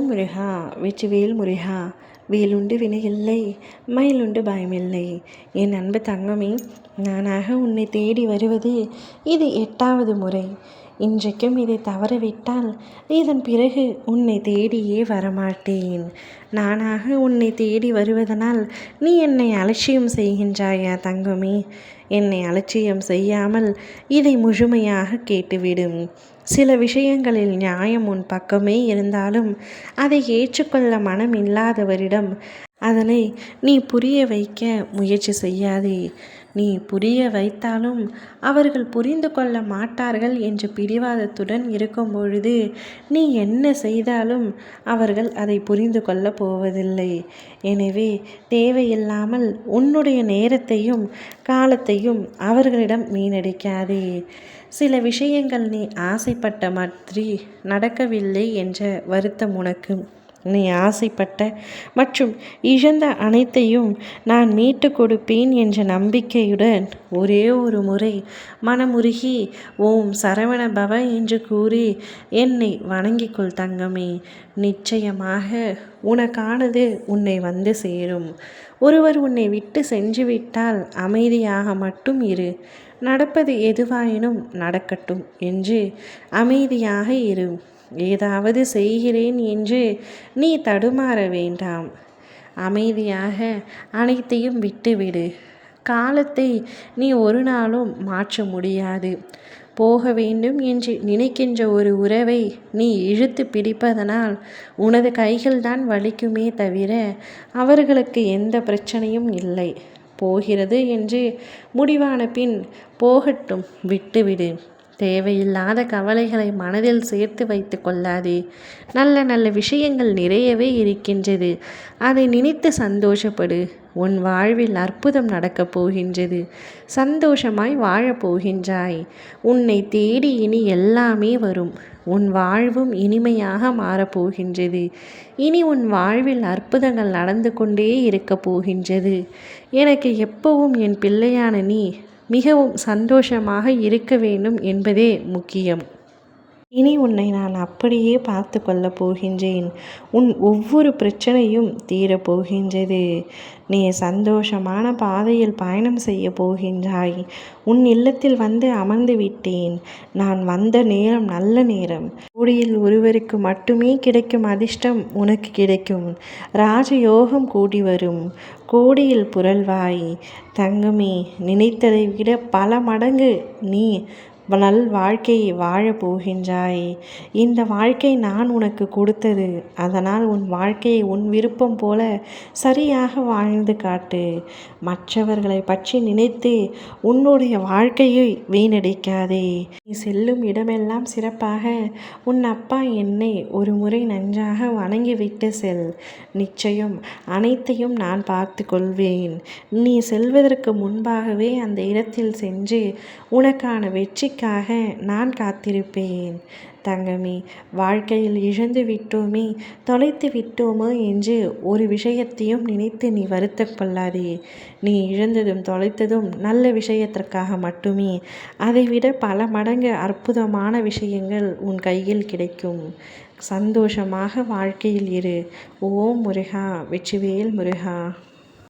முருகா வெற்றிவேல் முருகா. வேலுண்டு வினையில்லை, மயிலுண்டு பயமில்லை. என் அன்பு தங்கமே, நானாக உன்னை தேடி வருவது இது 8வது முறை. இன்றைக்கும் இதை தவறவிட்டால் இதன் பிறகு உன்னை தேடியே வரமாட்டேன். நானாக உன்னை தேடி வருவதனால் நீ என்னை அலட்சியம் செய்கின்றாயா தங்கமே? என்னை அலட்சியம் செய்யாமல் இதை முழுமையாக கேட்டுவிடும். சில விஷயங்களில் நியாயம் உன் பக்கமே இருந்தாலும் அதை ஏற்றுக்கொள்ள மனம் இல்லாதவரிடம் அதனை நீ புரிய வைக்க முயற்சி செய்யாதே. நீ புரிய வைத்தாலும் அவர்கள் புரிந்து கொள்ள மாட்டார்கள் என்ற பிடிவாதத்துடன் இருக்கும் பொழுது நீ என்ன செய்தாலும் அவர்கள் அதை புரிந்து கொள்ளப் போவதில்லை. எனவே தேவையில்லாமல் உன்னுடைய நேரத்தையும் காலத்தையும் அவர்களிடம் வீணடிக்காதே. சில விஷயங்கள் நீ ஆசைப்பட்ட மாதிரி நடக்கவில்லை என்ற வருத்தம் உனக்கு. நீ ஆசைப்பட்ட மற்றும் இழந்த அனைத்தையும் நான் மீட்டு கொடுப்பேன் என்ற நம்பிக்கையுடன் ஒரே ஒரு முறை மனமுருகி ஓம் சரவண பவ என்று கூறி என்னை வணங்கிக்கொள் தங்கமே. நிச்சயமாக உனக்கானது உன்னை வந்து சேரும். ஒருவர் உன்னை விட்டு சென்று விட்டால் அமைதியாக மட்டும் இரு. நடப்பது எதுவாயினும் நடக்கட்டும் என்று அமைதியாக இரு. ஏதாவது செய்கிறேன் என்று நீ தடுமாற வேண்டாம். அமைதியாக அனைத்தையும் விட்டுவிடு. காலத்தை நீ ஒரு நாளும் மாற்ற முடியாது. போக வேண்டும் என்று நினைக்கின்ற ஒரு உறவை நீ இழுத்து பிடிப்பதனால் உனது கைகள்தான் வலிக்குமே தவிர அவர்களுக்கு எந்த பிரச்சனையும் இல்லை. போகிறது என்று முடிவான பின் போகட்டும், விட்டுவிடு. தேவையில்லாத கவலைகளை மனதில் சேர்த்து வைத்து கொள்ளாதே. நல்ல நல்ல விஷயங்கள் நிறையவே இருக்கின்றது. அதை நினைத்து சந்தோஷப்படு. உன் வாழ்வில் அற்புதம் நடக்கப் போகின்றது. சந்தோஷமாய் வாழப்போகின்றாய். உன்னை தேடி இனி எல்லாமே வரும். உன் வாழ்வும் இனிமையாக மாறப்போகின்றது. இனி உன் வாழ்வில் அற்புதங்கள் நடந்து கொண்டே இருக்கப் போகின்றது. எனக்கு எப்பவும் என் பிள்ளையான நீ மிகவும் சந்தோஷமாக இருக்க வேண்டும் என்பதே முக்கியம். இனி உன்னை நான் அப்படியே பார்த்து கொள்ளப் போகின்றேன். உன் ஒவ்வொரு பிரச்சனையும் தீரப்போகின்றது. நீ சந்தோஷமான பாதையில் பயணம் செய்ய போகின்றாய். உன் இல்லத்தில் வந்து அமர்ந்து விட்டேன். நான் வந்த நேரம் நல்ல நேரம். கோடியில் ஒருவருக்கு மட்டுமே கிடைக்கும் அதிர்ஷ்டம் உனக்கு கிடைக்கும். ராஜயோகம் கூடி வரும். கோடியில் புரள்வாய் தங்கமே. நினைத்ததை விட பல மடங்கு நீ நல் வாழ்க்கையை வாழப் போகின்றாய். இந்த வாழ்க்கை நான் உனக்கு கொடுத்தது. அதனால் உன் வாழ்க்கையை உன் விருப்பம் போல சரியாக வாழ்ந்து காட்டு. மற்றவர்களை பற்றி நினைத்து உன்னுடைய வாழ்க்கையை வீணடிக்காதே. நீ செல்லும் இடமெல்லாம் சிறப்பாக உன் அப்பா என்னை ஒரு முறை நன்றாக வணங்கிவிட்டு செல். நிச்சயம் அனைத்தையும் நான் பார்த்து கொள்வேன். நீ செல்வதற்கு முன்பாகவே அந்த இடத்தில் சென்று உனக்கான வெற்றி நான் காத்திருப்பேன். தங்கமே, வாழ்க்கையில் இழந்து விட்டோமே, தொலைத்து விட்டோமோ என்று ஒரு விஷயத்தையும் நினைத்து நீ வருத்தம் கொள்ளாதே. நீ இழந்ததும் தொலைத்ததும் நல்ல விஷயத்திற்காக மட்டுமே. அதைவிட பல மடங்கு அற்புதமான விஷயங்கள் உன் கையில் கிடைக்கும். சந்தோஷமாக வாழ்க்கையில் இரு. ஓம் முருகா வெற்றிவேல் முருகா.